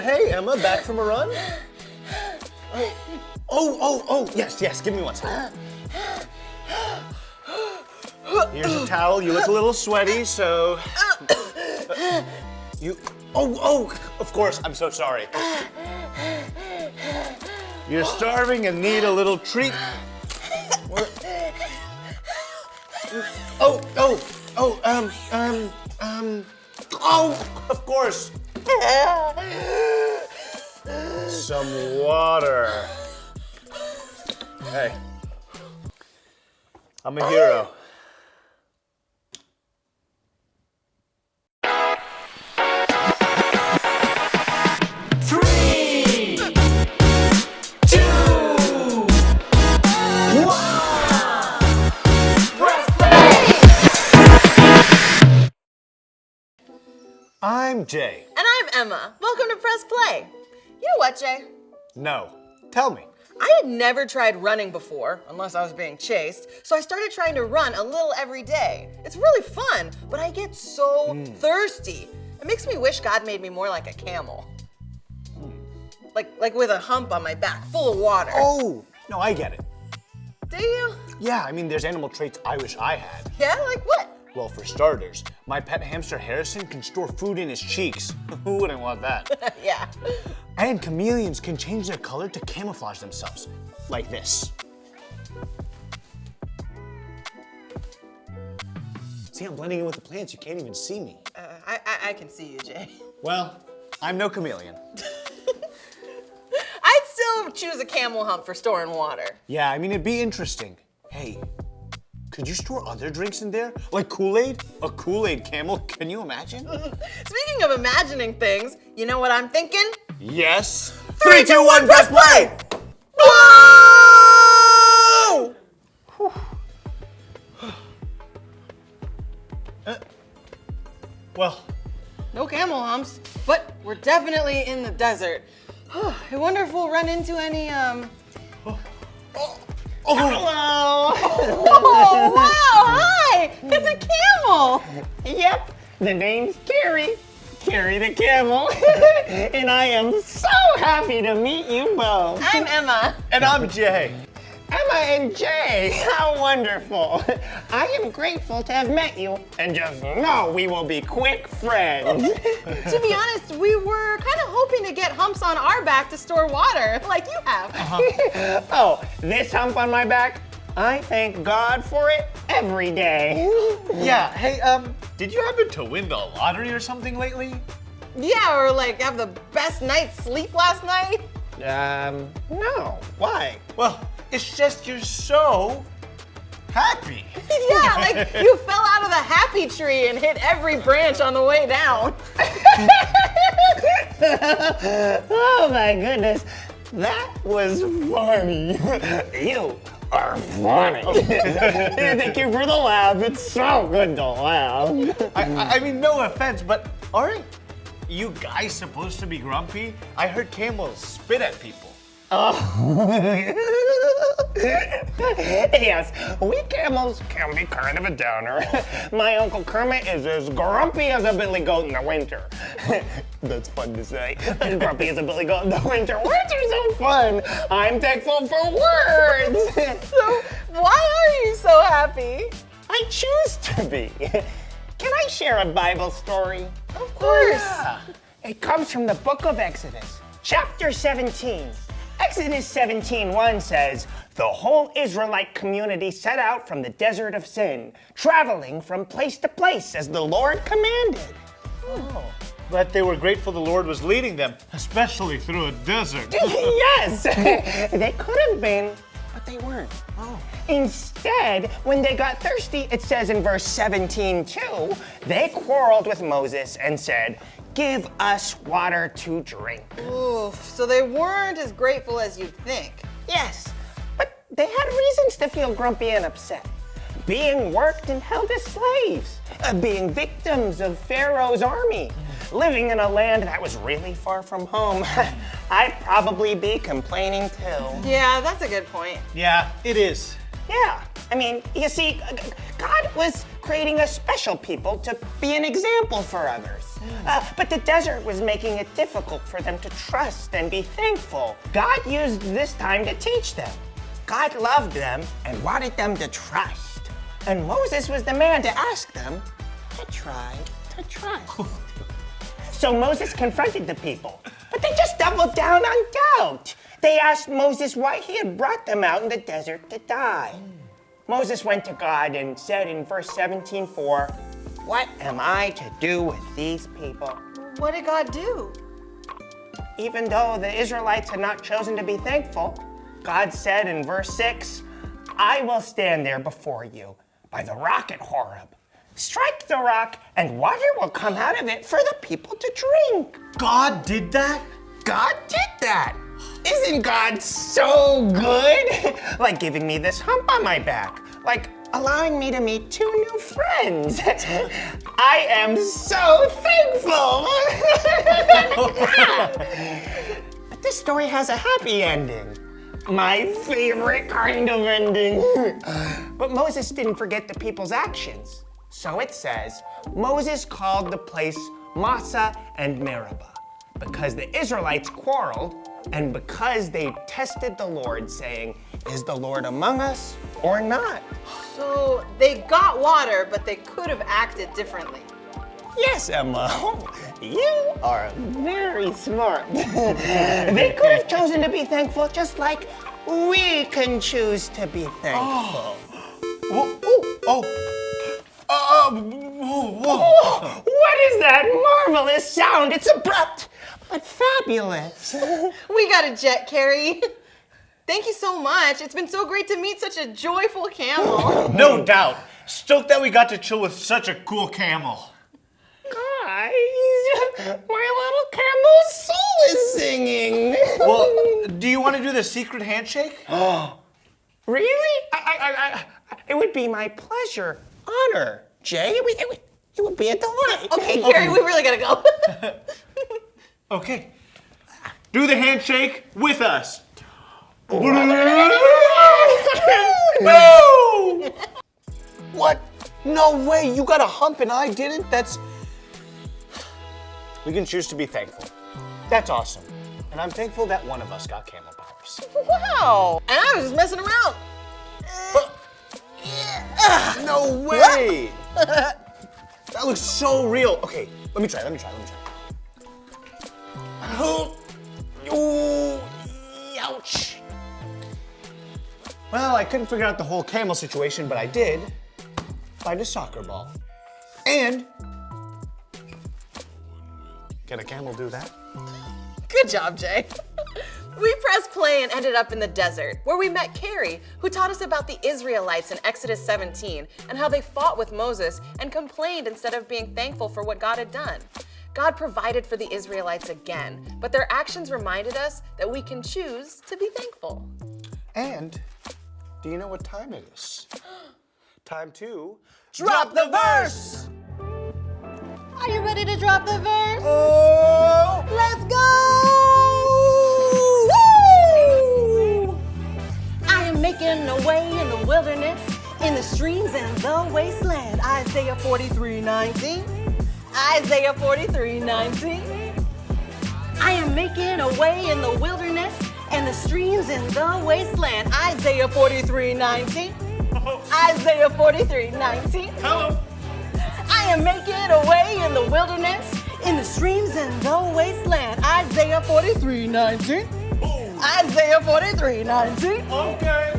hey, Emma, back from a run? Yes, give me one second. Here's a towel. You look a little sweaty, so... of course, I'm so sorry. You're starving and need a little treat. Of course. Some water. Hey, I'm a hero. I'm Jay. And I'm Emma. Welcome to Press Play. You know what, Jay? No. Tell me. I had never tried running before, unless I was being chased, so I started trying to run a little every day. It's really fun, but I get so thirsty. It makes me wish God made me more like a camel. Like with a hump on my back, full of water. Oh, no, I get it. Do you? Yeah, I mean, there's animal traits I wish I had. Yeah, like what? Well, for starters, my pet hamster Harrison can store food in his cheeks. Who wouldn't want that? Yeah. And chameleons can change their color to camouflage themselves, like this. See, I'm blending in with the plants. You can't even see me. I can see you, Jay. Well, I'm no chameleon. I'd still choose a camel hump for storing water. Yeah, I mean, it'd be interesting. Hey, could you store other drinks in there? Like Kool-Aid? A Kool-Aid camel? Can you imagine? Speaking of imagining things, you know what I'm thinking? Yes. 3, 2, 1, press play! Whoa! Well, no camel humps, but we're definitely in the desert. I wonder if we'll run into any, Hello! Oh, wow, hi! It's a camel! Yep, the name's Carrie the camel, and I am so happy to meet you both. I'm Emma. and I'm Jay. Emma and Jay, how wonderful. I am grateful to have met you, and just know we will be quick friends. To be honest, we were kind of hoping to get humps on our back to store water, like you have. Oh, this hump on my back? I thank God for it every day. Yeah, hey, did you happen to win the lottery or something lately? Yeah, or like have the best night's sleep last night. No, why? Well, it's just you're so happy. Yeah, like you fell out of the happy tree and hit every branch on the way down. Oh my goodness, that was funny. You are funny. Thank you for the laugh. It's so good to laugh. I mean, no offense, but aren't you guys supposed to be grumpy? I heard camels spit at people. Oh. Yes, we camels can be kind of a downer. My Uncle Kermit is as grumpy as a billy goat in the winter. That's fun to say. As grumpy as a billy goat in the winter. Words are so fun. I'm thankful for words. So why are you so happy? I choose to be. Can I share a Bible story? Of course. Yeah. It comes from the book of Exodus, chapter 17. Exodus 17:1 says, the whole Israelite community set out from the desert of Sin, traveling from place to place as the Lord commanded. Oh, but they were grateful the Lord was leading them, especially through a desert. Yes, they could have been, but they weren't. Oh. Instead, when they got thirsty, it says in verse 17:2, they quarreled with Moses and said, give us water to drink. Oof, so they weren't as grateful as you'd think. Yes, but they had reasons to feel grumpy and upset. Being worked and held as slaves, being victims of Pharaoh's army, living in a land that was really far from home. I'd probably be complaining too. Yeah, that's a good point. Yeah, it is. Yeah, I mean, you see, God was creating a special people to be an example for others. But the desert was making it difficult for them to trust and be thankful. God used this time to teach them. God loved them and wanted them to trust. And Moses was the man to ask them to try to trust. So Moses confronted the people, but they just doubled down on doubt. They asked Moses why he had brought them out in the desert to die. Moses went to God and said in verse 17:4, "What am I to do with these people?" What did God do? Even though the Israelites had not chosen to be thankful, God said in verse 6, "I will stand there before you by the rock at Horeb. Strike the rock, and water will come out of it for the people to drink." God did that? God did that. Isn't God so good? Like giving me this hump on my back. Like allowing me to meet 2 new friends. I am so thankful. But this story has a happy ending. My favorite kind of ending. But Moses didn't forget the people's actions. So it says, Moses called the place Massah and Meribah because the Israelites quarreled and because they tested the Lord, saying, "Is the Lord among us or not?" So they got water, but they could have acted differently. Yes, Emma, you are very smart. They could have chosen to be thankful just like we can choose to be thankful. What is that marvelous sound? It's abrupt, but fabulous. We got a jet, Carrie. Thank you so much. It's been so great to meet such a joyful camel. No doubt. Stoked that we got to chill with such a cool camel. Guys, my little camel's soul is singing. Well, do you want to do the secret handshake? Really? It would be my pleasure, honor, Jay. It would be a delight. Okay, Carrie, we really gotta go. Okay. Do the handshake with us. What? No way, you got a hump and I didn't? We can choose to be thankful. That's awesome. And I'm thankful that one of us got camel powers. Wow. And I was just messing around. No way! That looks so real. Okay, let me try. Oh, ouch. Well, I couldn't figure out the whole camel situation, but I did find a soccer ball. And can a camel do that? Good job, Jay. We pressed play and ended up in the desert, where we met Carrie, who taught us about the Israelites in Exodus 17 and how they fought with Moses and complained instead of being thankful for what God had done. God provided for the Israelites again, but their actions reminded us that we can choose to be thankful. And do you know what time it is? Time to Drop the verse! Are you ready to drop the verse? Oh! Let's go! Woo! I am making a way in the wilderness, in the streams and the wasteland. Isaiah 43:19. Isaiah 43:19. I am making a way in the wilderness and the streams in the wasteland. Isaiah 43:19. Isaiah 43:19. Hello. I am making a way in the wilderness, in the streams in the wasteland. Isaiah 43:19. Isaiah 43:19. Okay.